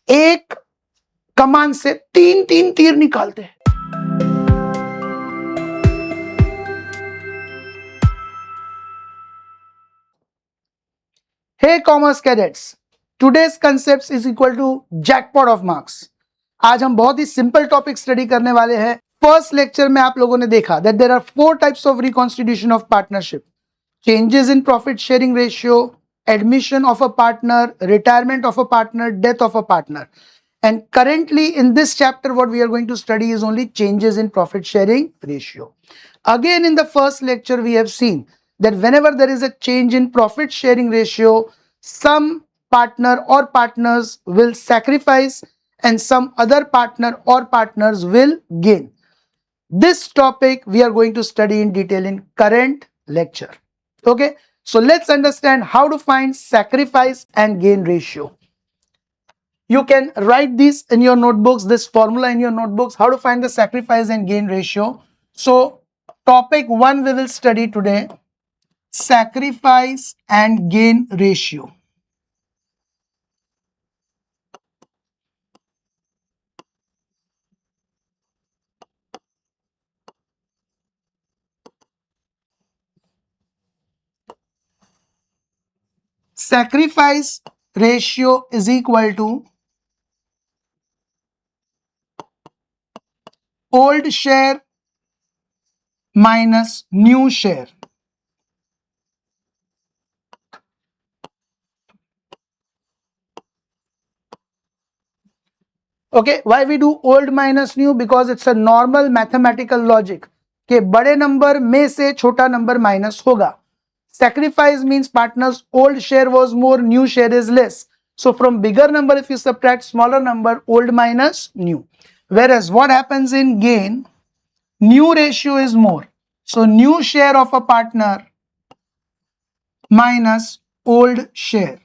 एक कमान से तीन तीन तीर निकालते हैं। Hey commerce cadets, today's concept is equal to jackpot of marks. आज हम बहुत ही सिंपल टॉपिक स्टडी करने वाले हैं। फर्स्ट लेक्चर में आप लोगों ने देखा that there are 4 types of reconstitution of partnership: changes in profit sharing ratio, admission of a partner, retirement of a partner, death of a partner. And currently in this chapter what we are going to study is only changes in profit sharing ratio. Again, in the first lecture we have seen that whenever there is a change in profit sharing ratio, some partner or partners will sacrifice and some other partner or partners will gain. This topic we are going to study in detail in current lecture. Okay, so let's understand how to find sacrifice and gain ratio. You can write this in your notebooks, this formula in your notebooks, how to find the sacrifice and gain ratio. So topic 1 we will study today: sacrifice and gain ratio. Sacrifice ratio is equal to old share minus new share. Okay, why we do old minus new? Because it's a normal mathematical logic कि बड़े number में से छोटा number minus होगा. Sacrifice means partner's old share was more, new share is less. So from bigger number, if you subtract smaller number, old minus new. Whereas what happens in gain, new ratio is more. So new share of a partner minus old share.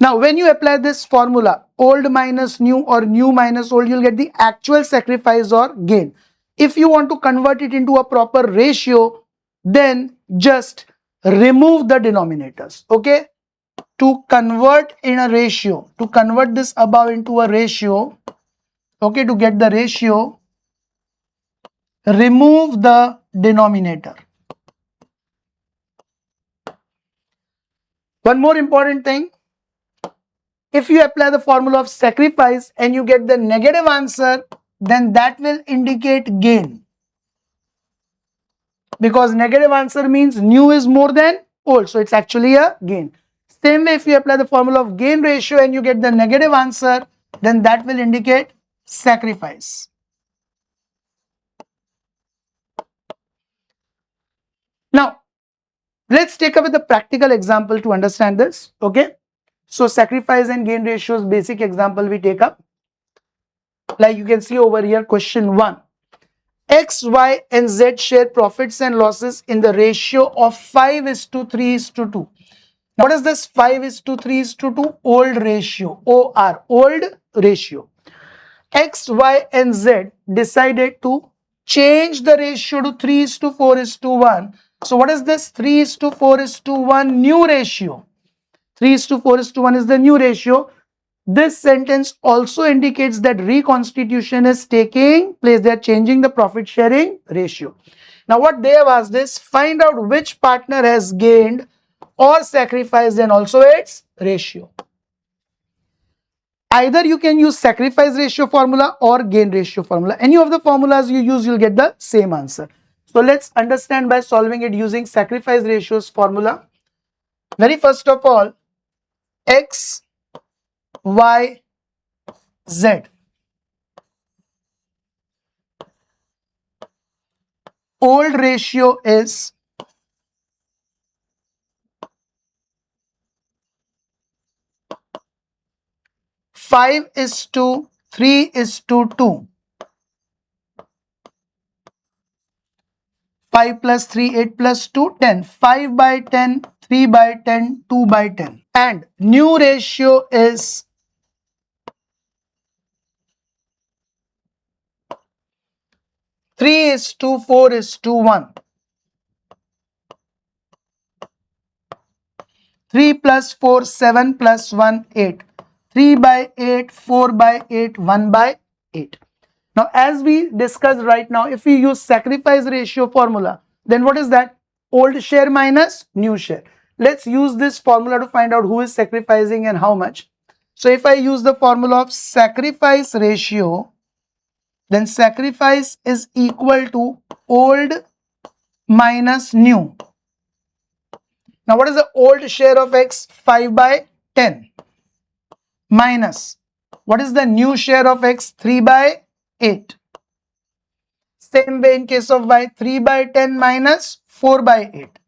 Now, when you apply this formula, old minus new or new minus old, you'll get the actual sacrifice or gain. If you want to convert it into a proper ratio, then just remove the denominators. Okay? To convert in a ratio, to convert this above into a ratio, okay, to get the ratio, remove the denominator. One more important thing. If you apply the formula of sacrifice and you get the negative answer, then that will indicate gain. Because negative answer means new is more than old. So it's actually a gain. Same way, if you apply the formula of gain ratio and you get the negative answer, then that will indicate sacrifice. Now, let's take up with a practical example to understand this. Okay. So sacrifice and gain ratios, basic example we take up. Like you can see over here, question 1. X, Y, and Z share profits and losses in the ratio of 5:3:2. Now, what is this 5:3:2? Old ratio, OR, old ratio. X, Y, and Z decided to change the ratio to 3:4:1. So, what is this 3:4:1 new ratio? 3:4:1 is the new ratio. This sentence also indicates that reconstitution is taking place. They are changing the profit sharing ratio. Now what they have asked is find out which partner has gained or sacrificed and also its ratio. Either you can use sacrifice ratio formula or gain ratio formula. Any of the formulas you use, you'll get the same answer. So let's understand by solving it using sacrifice ratios formula. Very first of all, X, Y, Z. Old ratio is 5:3:2. 5 plus 3, 8 plus 2, 10. 5/10, 3/10, 2/10. And new ratio is 3:4:1. 3 plus 4, 7 plus 1, 8. 3 by 8, 4 by 8, 1 by 8. Now, as we discussed right now, if we use sacrifice ratio formula, then what is that? Old share minus new share. Let's use this formula to find out who is sacrificing and how much. So, if I use the formula of sacrifice ratio, then sacrifice is equal to old minus new. Now, what is the old share of X? 5 by 10 minus, what is the new share of X? 3 by 8. Same way in case of Y, 3 by 10 minus 4 by 8.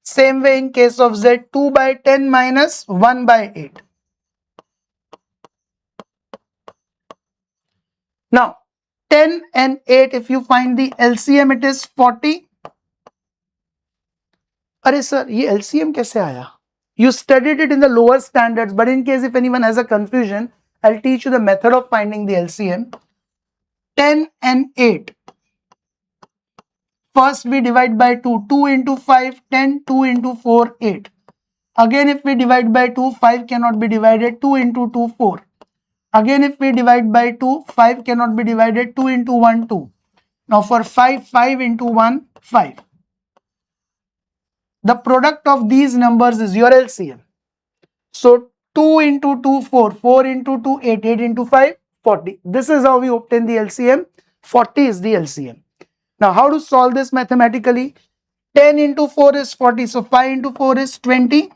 Same way in case of Z, 2 by 10 minus 1 by 8. Now, 10 and 8, if you find the LCM, it is 40. अरे sir, ये LCM कैसे आया? You studied it in the lower standards, but in case if anyone has a confusion, I'll teach you the method of finding the LCM. 10 and 8. First we divide by 2. 2 into 5, 10. 2 into 4, 8. Again if we divide by 2, 5 cannot be divided. 2 into 2, 4. Again if we divide by 2, 5 cannot be divided. 2 into 1, 2. Now for 5, 5 into 1, 5. The product of these numbers is your LCM. So 2 into 2, 4. 4 into 2, 8. 8 into 5, 40. This is how we obtain the LCM. 40 is the LCM. Now how to solve this mathematically? 10 into 4 is 40. So 5 into 4 is 20.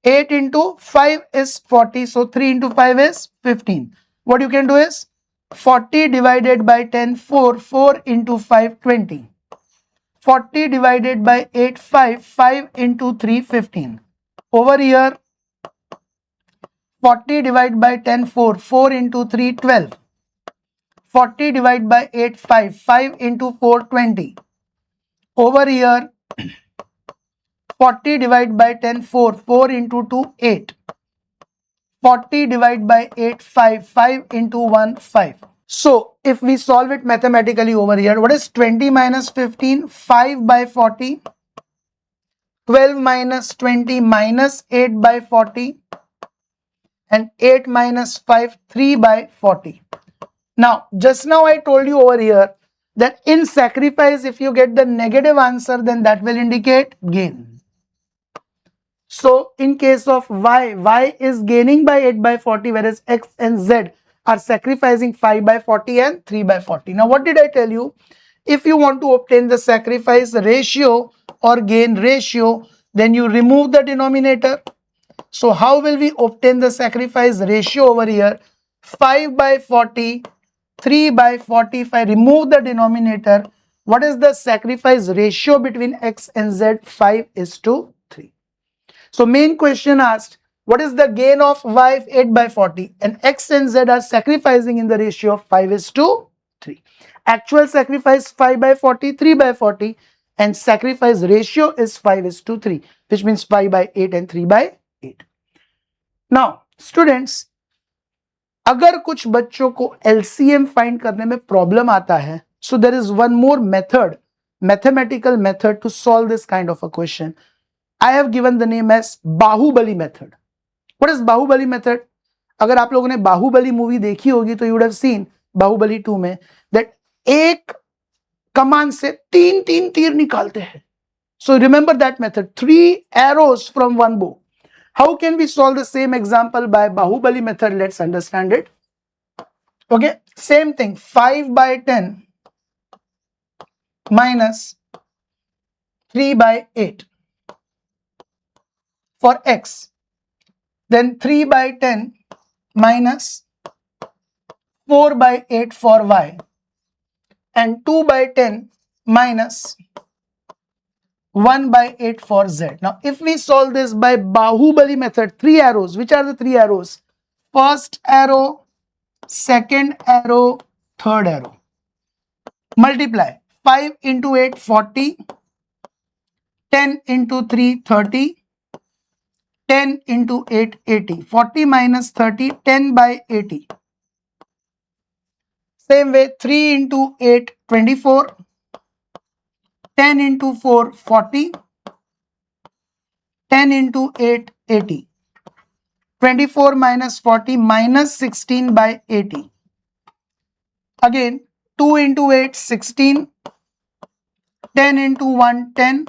8 into 5 is 40. So 3 into 5 is 15. What you can do is 40 divided by 10, 4. 4 into 5, 20. 40 divided by 8, 5. 5 into 3, 15. Over here, 40 divided by 10, 4. 4 into 3, 12. 40 divided by 8, 5. 5 into 4, 20. Over here, 40 divided by 10, 4. 4 into 2, 8. 40 divided by 8, 5. 5 into 1, 5. So, if we solve it mathematically over here, what is 20 minus 15? 5 by 40. 12 minus 20 minus 8 by 40. And 8 minus 5, 3 by 40. Now, just now I told you over here that in sacrifice, if you get the negative answer, then that will indicate gain. So, in case of Y is gaining by 8 by 40, whereas X and Z are sacrificing 5 by 40 and 3 by 40. Now, what did I tell you? If you want to obtain the sacrifice ratio or gain ratio, then you remove the denominator. So, how will we obtain the sacrifice ratio over here? 5 by 40, 3 by 40. If I remove the denominator, what is the sacrifice ratio between X and Z? 5 is to 3. So, main question asked, what is the gain of Y? 8 by 40, and X and Z are sacrificing in the ratio of 5 is to 3. Actual sacrifice 5 by 40, 3 by 40, and sacrifice ratio is 5 is to 3, which means 5 by 8 and 3 by 8. Now, students, अगर कुछ बच्चों को LCM find करने में problem आता है, so there is one more method, mathematical method to solve this kind of a question. I have given the name as Bahubali method. What is Bahubali method? अगर आप लोगों ने बाहुबली मूवी देखी होगी तो you would have seen Baahubali 2 में that एक कमान से तीन तीर निकालते हैं. So remember that method, 3 arrows from one bow. How can we solve the same example by Bahubali method? Let's understand it. Okay, same thing, 5 by 10 minus 3 by 8 for X. Then 3 by 10 minus 4 by 8 for Y. And 2 by 10 minus 1 by 8 for Z. Now, if we solve this by Bahubali method, 3 arrows. Which are the 3 arrows? First arrow, second arrow, third arrow. Multiply. 5 into 8, 40. 10 into 3, 30. 10 into 8, 80. 40 minus 30, 10 by 80. Same way, 3 into 8, 24. 10 into 4, 40. 10 into 8, 80. 24 minus 40 minus 16 by 80. Again, 2 into 8, 16. 10 into 1, 10.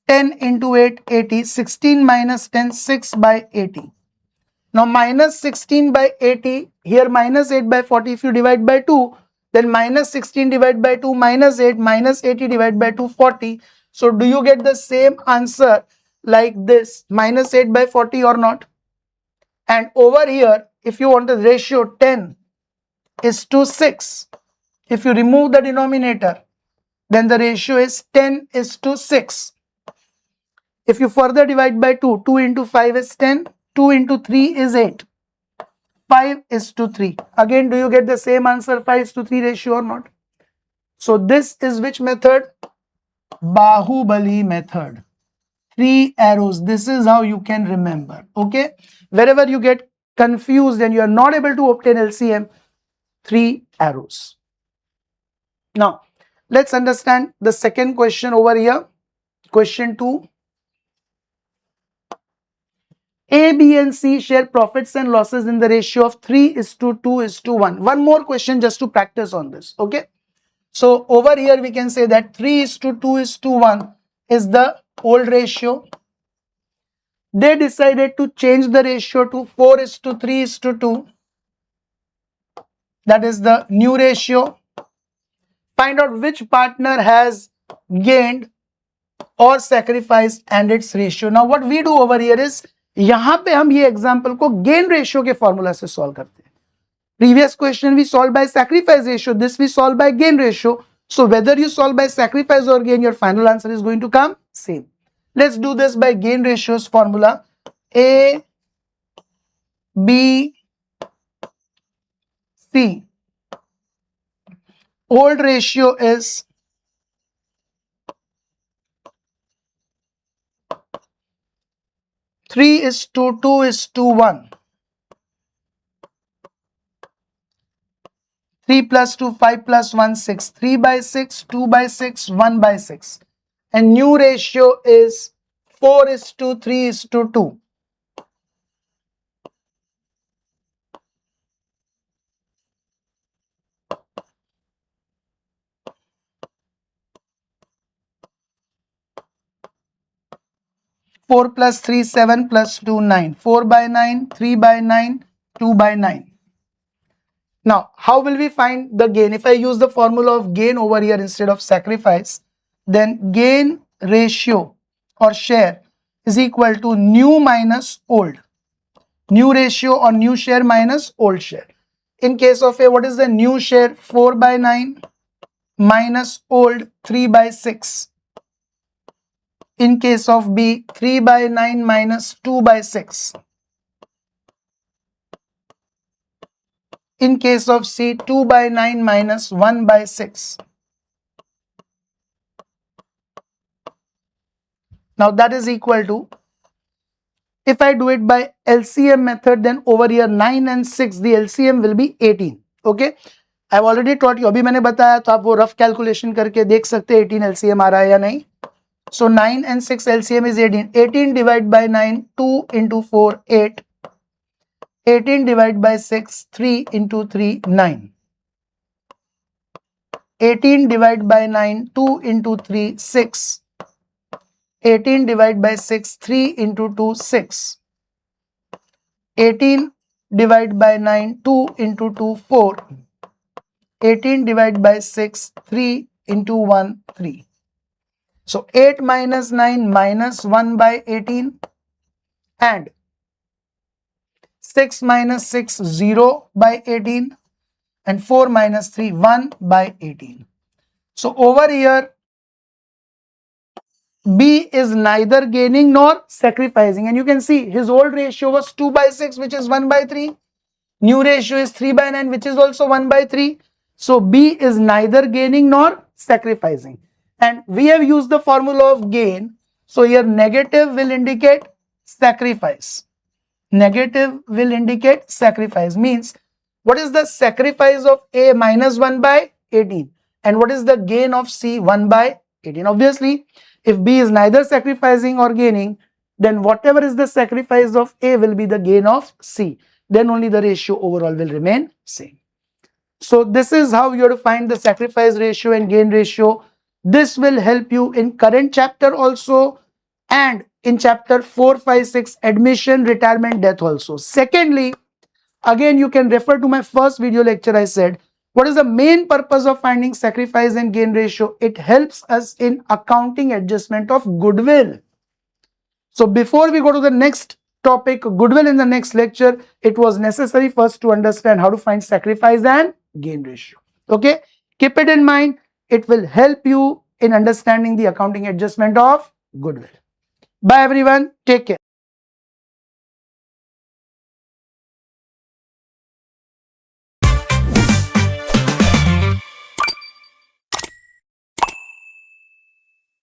10 into 8, 80. 16 minus 10, 6 by 80. Now minus 16 by 80, here minus 8 by 40, if you divide by 2, then minus 16 divided by 2, minus 8, minus 80 divided by 2, 40. So do you get the same answer like this, minus 8 by 40 or not? And over here, if you want the ratio 10 is to 6, if you remove the denominator, then the ratio is 10 is to 6. If you further divide by 2, 2 into 5 is 10, 2 into 3 is 8. 5 is to 3. Again, do you get the same answer, 5 is to 3 ratio or not? So this is which method? Bahubali method. 3 arrows. This is how you can remember. Okay. Wherever you get confused and you are not able to obtain LCM, 3 arrows. Now, let's understand the second question over here. Question 2. A, B and C share profits and losses in the ratio of 3 is to 2 is to 1. One more question just to practice on this. Okay. So over here we can say that 3 is to 2 is to 1 is the old ratio. They decided to change the ratio to 4 is to 3 is to 2. That is the new ratio. Find out which partner has gained or sacrificed and its ratio. Now what we do over here is, यहाँ पे हम ये example को gain ratio के formula से solve करते हैं. Previous question we solved by sacrifice ratio. This we solve by gain ratio. So whether you solve by sacrifice or gain, your final answer is going to come same. Let's do this by gain ratios formula. A, B, C. Old ratio is 3 is to 2 is to 1. 3 plus 2, 5 plus 1, 6. 3 by 6, 2 by 6, 1 by 6. And new ratio is 4 is to 3 is to 2. Four plus 3, 7 plus 2, 9. 4 by 9, 3 by 9, 2 by 9. Now, how will we find the gain? If I use the formula of gain over here instead of sacrifice, then gain ratio or share is equal to new minus old. New ratio or new share minus old share. In case of A, what is the new share? 4 by 9 minus old 3 by 6. In case of B, 3 by 9 minus 2 by 6. In case of C, 2 by 9 minus 1 by 6. Now that is equal to, if I do it by LCM method, then over here 9 and 6, the LCM will be 18. Okay. I have already taught you, अभी मैंने बताया तो आप वो rough calculation करके देख सकते हैं 18 LCM आ रहा है या नहीं. So 9 and 6 LCM is 18. 18 divided by 9, 2 into 4, 8. 18 divided by 6, 3 into 3, 9. 18 divided by 9, 2 into 3, 6. 18 divided by 6, 3 into 2, 6. 18 divided by 9, 2 into 2, 4. 18 divided by 6, 3 into 1, 3. So 8 minus 9 minus 1 by 18 and 6 minus 6, 0 by 18 and 4 minus 3, 1 by 18. So over here, B is neither gaining nor sacrificing, and you can see his old ratio was 2 by 6, which is 1 by 3. New ratio is 3 by 9, which is also 1 by 3. So B is neither gaining nor sacrificing. And we have used the formula of gain. So here negative will indicate sacrifice. Negative will indicate sacrifice. Means what is the sacrifice of A? Minus 1 by 18. And what is the gain of C? 1 by 18. Obviously, if B is neither sacrificing or gaining, then whatever is the sacrifice of A will be the gain of C. Then only the ratio overall will remain same. So this is how you have to find the sacrifice ratio and gain ratio. This will help you in current chapter also, and in chapter 4, 5, 6, admission, retirement, death also. Secondly, again you can refer to my first video lecture. I said, what is the main purpose of finding sacrifice and gain ratio? It helps us in accounting adjustment of goodwill. So before we go to the next topic, goodwill, in the next lecture, it was necessary first to understand how to find sacrifice and gain ratio. Okay, keep it in mind. It will help you in understanding the accounting adjustment of goodwill. Bye everyone, take care.